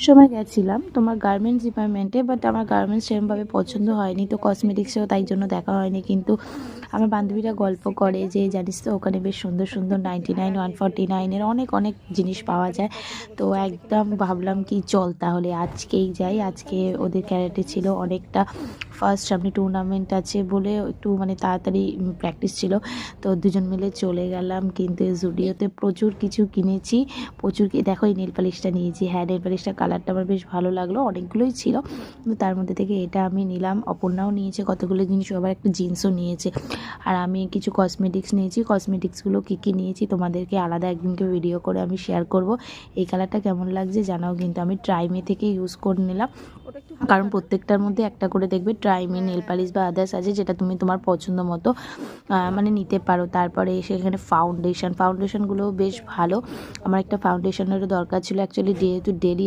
সময় গেছিলাম তোমার গার্মেন্টস ডিপার্টমেন্টে, বাট আমার গার্মেন্টস সেরকমভাবে পছন্দ হয়নি, তো কসমেটিক্সেও তাই জন্য দেখা হয়নি। কিন্তু আমার বান্ধবীরা গল্প করে যে জানিস তো ওখানে বেশ সুন্দর সুন্দর 99, 149-এর অনেক অনেক জিনিস পাওয়া যায়। তো একদম ভাবলাম কি চল তাহলে আজকেই যাই। আজকে ওদের ক্যারাটে ছিল অনেকটা, ফার্স্ট সামনে টুর্নামেন্ট আছে বলে একটু মানে তাড়াতাড়ি প্র্যাকটিস ছিল, তো দুজন মিলে চলে গেলাম। কিন্তু জুডিওতে প্রচুর কিছু কিনেছি, প্রচুর দেখো এই নেল পালিশটা নিয়েছি। হ্যাঁ, নেল পালিশটার কালারটা আমার বেশ ভালো লাগলো, অনেকগুলোই ছিল কিন্তু তার মধ্যে থেকে এটা আমি নিলাম। অপর্ণাও নিয়েছে কতগুলো জিনিস, আবার একটা জিন্সও নিয়েছে। আর আমি কিছু কসমেটিক্স নিয়েছি। কসমেটিক্সগুলো কী কী নিয়েছি তোমাদেরকে আলাদা একদিনকে ভিডিও করে আমি শেয়ার করব। এই কালারটা কেমন লাগছে জানাও, কিন্তু আমি ট্রাইমে থেকে ইউজ করে নিলাম, কারণ প্রত্যেকটার মধ্যে একটা করে দেখবে ট্রাইমে নেল পালিশ বা আদার্স আছে, যেটা তুমি তোমার পছন্দ মতো মানে নিতে পারো। তারপরে এসে এখানে ফাউন্ডেশনগুলোও বেশ ভালো। আমার একটা ফাউন্ডেশনেরও দরকার ছিল অ্যাকচুয়ালি, যেহেতু ডেলি